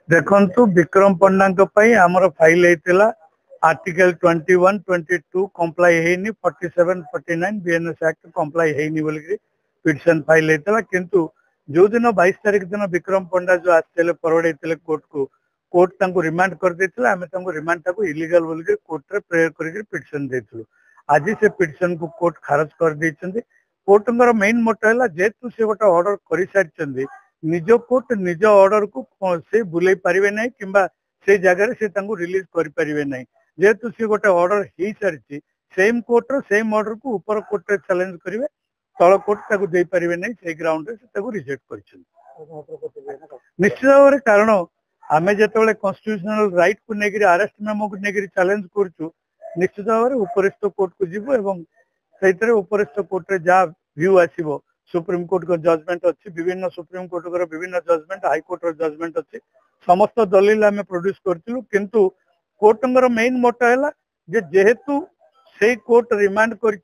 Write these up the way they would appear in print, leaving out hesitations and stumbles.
देखु विक्रम पंडा आमर फाइल होता आर्टिकल 21, 22 कंप्लाई होनी 47, 49 बीएनएस एक्ट कंप्लाई होनी बोल पिटिशन फाइल होता किंतु जो दिन 22 तारीख दिन विक्रम पंडा जो आसते फरवर्ड होते कोर्ट को कोर्ट रिमांड कर देते आम रिमांड टाक इलीगल बोल कोर्ट रे प्रेयर कर पिटिशन देथिलु। आज से पिटिशन को कोर्ट खारज कर देइछन्ती। कोर्ट मेन मोटो है जेतु से गोटे ऑर्डर कर सारी निज कोर्ट निज ऑर्डर को से बुलाई पारे ना कि से जगह से रिलीज करें ना जेहेतु सी गोटे ऑर्डर हो सारी सेम कोर्ट सेम ऑर्डर को ऊपर कोर्ट रे चैलेंज करेंगे तल कोर्ट ताकू दे पारे ना से ग्राउंड से रिजेक्ट कर निश्चित भाव कारण आम जो कन्स्टिट्यूशनल राइट को लेकर अरेस्ट मेमो को लेकर चैलेंज करूँ निश्चित भाव में उपरिस्थ कोर्ट को जीवु से उपरिस्थ कोर्ट रे जहाँ व्यू आसो सुप्रीम कोर्ट का जजमेंट अच्छी विभिन्न सुप्रीम कोर्ट का विभिन्न जजमेंट हाईकोर्ट जजमेंट अच्छी समस्त दलील आम प्रोड्यूस करूँ किंतु कोर्ट मेन मोटो है जेहेतु से कोर्ट रिमांड कर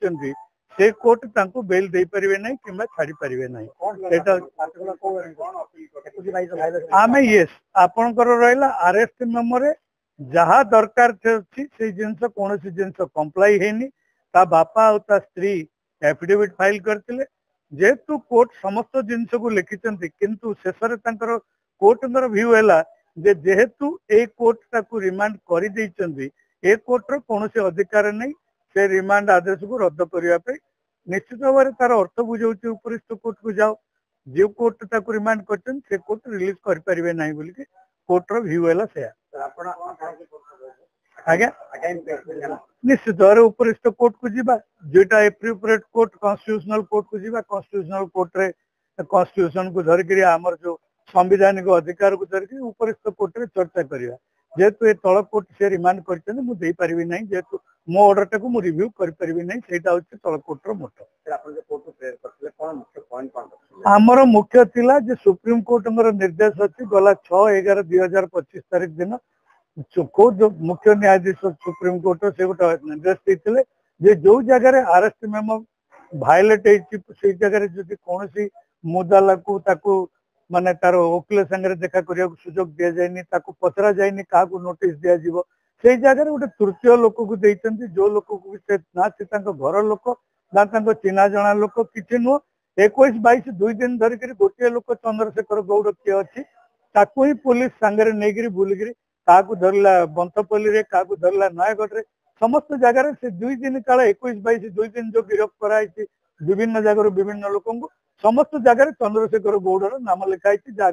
कोर्ट तांको बेल दे पारे ना कि छाड़ी पारे ना आम येस आपणकर रहा अरेस्ट मेमोरे जहाँ दरकार से जिनस कौन जिनस कंप्लाई हैनी ता बापा और ता स्त्री एफिडेविट फाइल करते जेहेतु कोर्ट समस्त जिनस को लिखिं किंतु शेष में कोर्ट व्यू है जेहेतु ए कोर्ट ताकू रिमांड कर ए कोर्ट कौन अधिकार नहीं से रिमांड आदेश को रद्द करने निश्चित भाव में तार अर्थ बुझाऊँ उपरिस्थ कोर्ट को जाओ जो कोर्ट ताकू रिमांड कर कोर्ट रिलीज करें ना बोल कोर्ट व्यू है आज्ञा निश्चित भाव में उपरिस्थ कोर्ट को जीवा जोटा एप्रोप्रिएट कोर्ट कन्स्टिट्यूशनल कोर्ट को जीवा कन्स्टिट्यूशनल कोर्ट रे कन्स्टिट्यूशन को धरिक आमर जो संविधानिक अधिकार को धरिक उपरिस्थ कोर्ट रे चर्चा करवा जेहेतु ये तल कोर्ट से रिमांड करें ना जेहेतु मो ऑर्डर टाक रिव्यू करें ना सेटा हूँ तल कोर्ट मोटो आमर मुख्य थिला जे सुप्रीम कोर्ट निर्देश अच्छी गला 6/11/2025 तारीख दिन जो मुख्य न्यायाधीश सुप्रीम कोर्ट से गोटे निर्देश देते जो जगह अरेस्ट मेमो भायोलेट से जगह जो कौन मुदाला को ताकू माने तार वकिल संगे देखा करने सुजोग दि जाए पचरा जाए क्या नोटिस दिज्व से जगह गोटे तृतीय लोक को देते जो लोक को ना से घर लोक ना चिन्हा जना लोक कि नुह 21-22 2 दिन धरिक गोटे लोक चंद्रशेखर गौड़ किए अच्छी ताकू ही पुलिस सांगे नहीं बुलिकी क्या धरला बंथपल्ली क्या धरला नयगढ़ में समस्त जगह से 2 दिन काल 21-22 2 दिन जो गिरफ्त कराई विभिन्न जगह विभिन्न लोक समस्त जगह चंद्रशेखर गौड़ नाम लिखाई जहाँ